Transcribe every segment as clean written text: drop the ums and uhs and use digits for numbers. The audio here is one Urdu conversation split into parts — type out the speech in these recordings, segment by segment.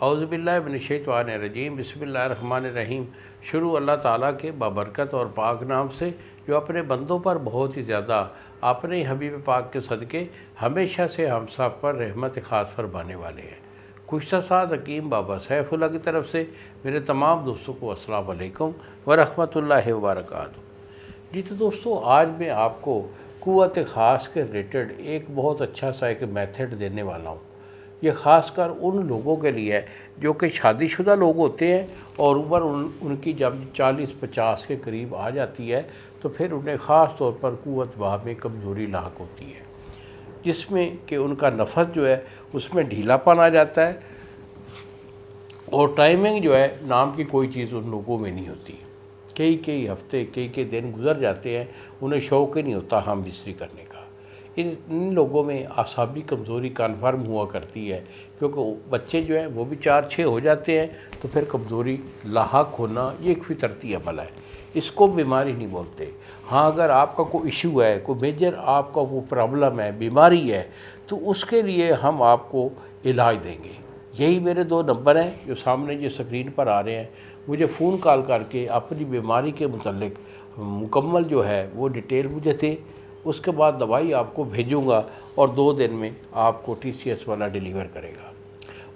اعوذ باللہ من الشیطان الرجیم، بسم اللہ الرحمن الرحیم۔ شروع اللہ تعالیٰ کے بابرکت اور پاک نام سے جو اپنے بندوں پر بہت ہی زیادہ اپنے حبیب پاک کے صدقے ہمیشہ سے ہم سب پر رحمت خاص فرمانے والے ہیں۔ گزشتہ سال حکیم بابا سیف اللہ کی طرف سے میرے تمام دوستوں کو السلام علیکم ورحمۃ اللہ وبرکاتہ۔ جی تو دوستو، آج میں آپ کو قوت خاص کے ریلیٹڈ ایک بہت اچھا سا ایک میتھڈ دینے والا ہوں۔ یہ خاص کر ان لوگوں کے لیے ہے جو کہ شادی شدہ لوگ ہوتے ہیں اور عمر ان کی جب 40-50 کے قریب آ جاتی ہے تو پھر انہیں خاص طور پر قوت بہا میں کمزوری لاحق ہوتی ہے، جس میں کہ ان کا نفس جو ہے اس میں ڈھیلا پن آ جاتا ہے اور ٹائمنگ جو ہے نام کی کوئی چیز ان لوگوں میں نہیں ہوتی۔ کئی ہفتے کئی دن گزر جاتے ہیں، انہیں شوق ہی نہیں ہوتا ہم بستری کرنے کا۔ ان لوگوں میں اعصابی کمزوری کنفرم ہوا کرتی ہے، کیونکہ بچے جو ہیں وہ بھی 4-6 ہو جاتے ہیں تو پھر کمزوری لاحق ہونا یہ ایک فطرتی عمل ہے، اس کو بیماری نہیں بولتے۔ ہاں، اگر آپ کا کوئی ایشو ہے، کوئی میجر آپ کا وہ پرابلم ہے، بیماری ہے، تو اس کے لیے ہم آپ کو علاج دیں گے۔ یہی میرے 2 نمبر ہیں جو سامنے جو سکرین پر آ رہے ہیں، مجھے فون کال کر کے اپنی بیماری کے متعلق مکمل جو ہے وہ ڈیٹیل مجھے دیں، اس کے بعد دوائی آپ کو بھیجوں گا اور 2 دن میں آپ کو TCS والا ڈیلیور کرے گا۔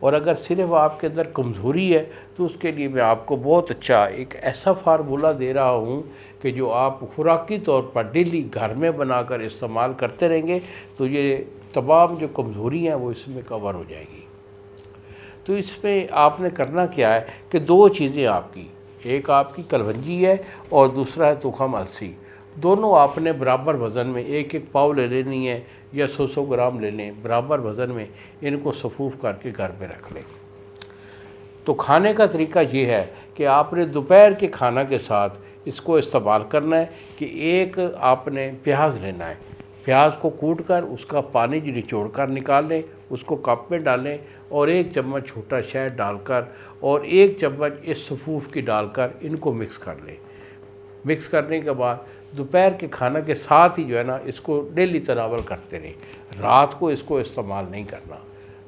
اور اگر صرف آپ کے اندر کمزوری ہے تو اس کے لیے میں آپ کو بہت اچھا ایک ایسا فارمولہ دے رہا ہوں کہ جو آپ خوراکی طور پر ڈیلی گھر میں بنا کر استعمال کرتے رہیں گے تو یہ تمام جو کمزوری ہیں وہ اس میں کور ہو جائے گی۔ تو اس میں آپ نے کرنا کیا ہے کہ 2 چیزیں آپ کی، ایک آپ کی کلونجی ہے اور دوسرا ہے تخم السی۔ دونوں آپ نے برابر وزن میں 1 پاؤ لے لینی ہے یا 100 گرام لے لیں، برابر وزن میں ان کو صفوف کر کے گھر میں رکھ لیں۔ تو کھانے کا طریقہ یہ ہے کہ آپ نے دوپہر کے کھانا کے ساتھ اس کو استعمال کرنا ہے کہ ایک آپ نے پیاز لینا ہے، پیاز کو کوٹ کر اس کا پانی جو نچوڑ کر نکال لیں، اس کو کپ میں ڈالیں اور 1 چمچ چھوٹا شہد ڈال کر اور 1 چمچ اس صفوف کی ڈال کر ان کو مکس کر لیں۔ مکس کرنے کے بعد دوپہر کے کھانا کے ساتھ ہی جو ہے نا اس کو ڈیلی تناول کرتے رہیں، رات کو اس کو استعمال نہیں کرنا۔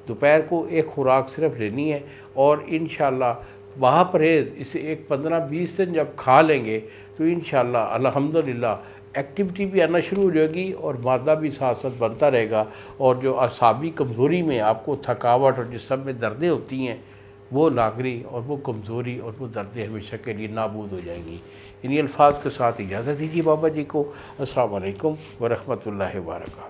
دوپہر کو ایک خوراک صرف لینی ہے اور انشاءاللہ وہاں پرہیز اسے 15-20 دن جب کھا لیں گے تو انشاءاللہ الحمدللہ ایکٹیویٹی بھی آنا شروع ہو جائے گی اور مادہ بھی ساتھ ساتھ بنتا رہے گا، اور جو اعصابی کمزوری میں آپ کو تھکاوٹ اور جسم میں دردیں ہوتی ہیں وہ لاغری اور وہ کمزوری اور وہ دردیں ہمیشہ کے لیے نابود ہو جائیں گی۔ انہی الفاظ کے ساتھ اجازت دیجیے بابا جی کو۔ السلام علیکم ورحمۃ اللہ وبرکاتہ۔